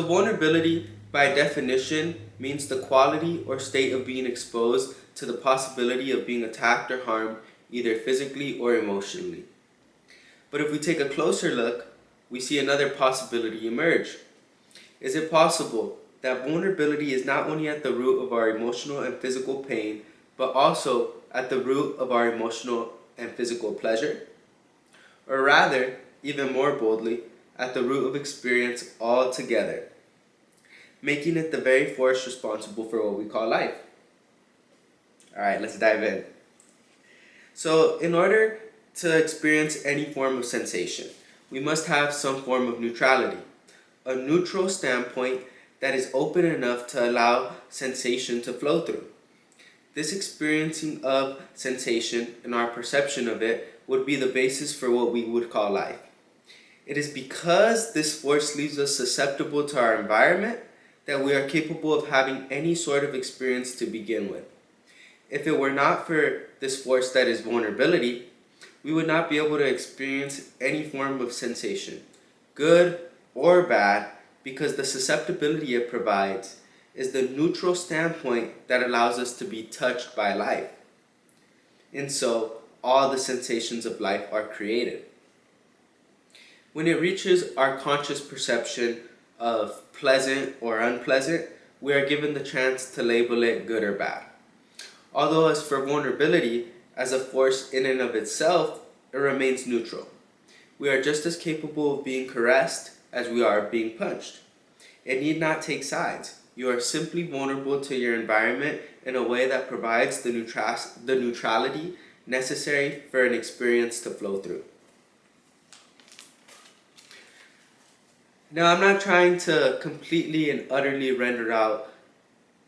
Vulnerability, by definition, means the quality or state of being exposed to the possibility of being attacked or harmed, either physically or emotionally. But if we take a closer look, we see another possibility emerge. Is it possible that vulnerability is not only at the root of our emotional and physical pain, but also at the root of our emotional and physical pleasure? Or rather, even more boldly, at the root of experience altogether, making it the very force responsible for what we call life? Alright, let's dive in. So, in order to experience any form of sensation, we must have some form of neutrality, a neutral standpoint that is open enough to allow sensation to flow through. This experiencing of sensation and our perception of it would be the basis for what we would call life. It is because this force leaves us susceptible to our environment that we are capable of having any sort of experience to begin with. If it were not for this force that is vulnerability, we would not be able to experience any form of sensation, good or bad, because the susceptibility it provides is the neutral standpoint that allows us to be touched by life. And so, all the sensations of life are created. When it reaches our conscious perception of pleasant or unpleasant, we are given the chance to label it good or bad. Although as for vulnerability, as a force in and of itself, it remains neutral. We are just as capable of being caressed as we are of being punched. It need not take sides. You are simply vulnerable to your environment in a way that provides the neutrality necessary for an experience to flow through. Now, I'm not trying to completely and utterly render out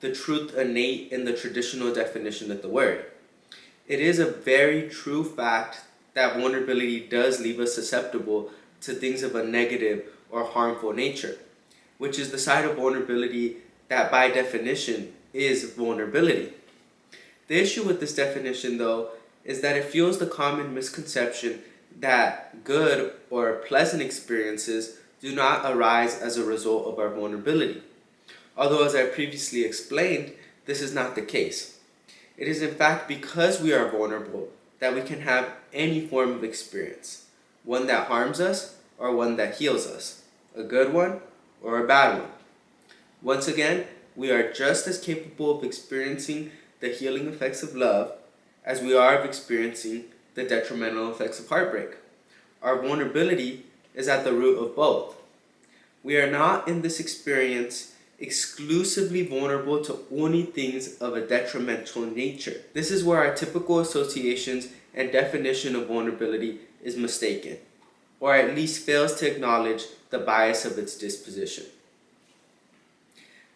the truth innate in the traditional definition of the word. It is a very true fact that vulnerability does leave us susceptible to things of a negative or harmful nature, which is the side of vulnerability that by definition is vulnerability. The issue with this definition, though, is that it fuels the common misconception that good or pleasant experiences do not arise as a result of our vulnerability. Although, as I previously explained, this is not the case. It is in fact because we are vulnerable that we can have any form of experience, one that harms us or one that heals us, a good one or a bad one. Once again, we are just as capable of experiencing the healing effects of love as we are of experiencing the detrimental effects of heartbreak. Our vulnerability is at the root of both. We are not in this experience exclusively vulnerable to only things of a detrimental nature. This is where our typical associations and definition of vulnerability is mistaken, or at least fails to acknowledge the bias of its disposition.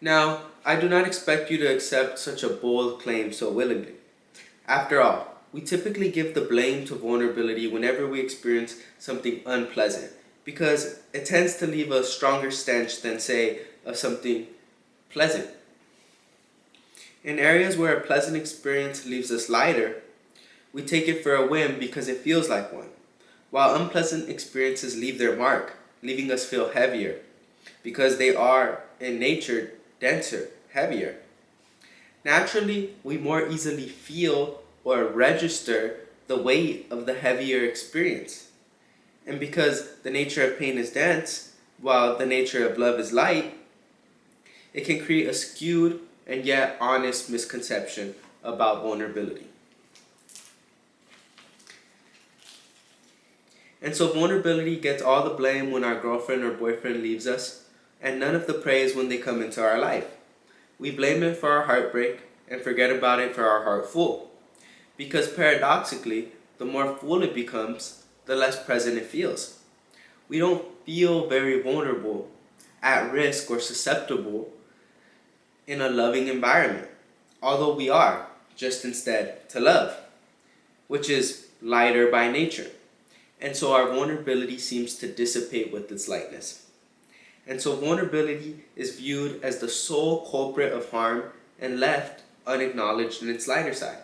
Now, I do not expect you to accept such a bold claim so willingly. After all, we typically give the blame to vulnerability whenever we experience something unpleasant, because it tends to leave a stronger stench than, say, of something pleasant. In areas where a pleasant experience leaves us lighter, we take it for a whim because it feels like one, while unpleasant experiences leave their mark, leaving us feel heavier, because they are, in nature, denser, heavier. Naturally, we more easily feel or register the weight of the heavier experience. And because the nature of pain is dense, while the nature of love is light, it can create a skewed and yet honest misconception about vulnerability. And so vulnerability gets all the blame when our girlfriend or boyfriend leaves us, and none of the praise when they come into our life. We blame it for our heartbreak and forget about it for our heart full. Because paradoxically, the more full it becomes, the less present it feels. We don't feel very vulnerable, at risk, or susceptible in a loving environment, although we are, just instead to love, which is lighter by nature. And so our vulnerability seems to dissipate with its lightness. And so vulnerability is viewed as the sole culprit of harm and left unacknowledged in its lighter side.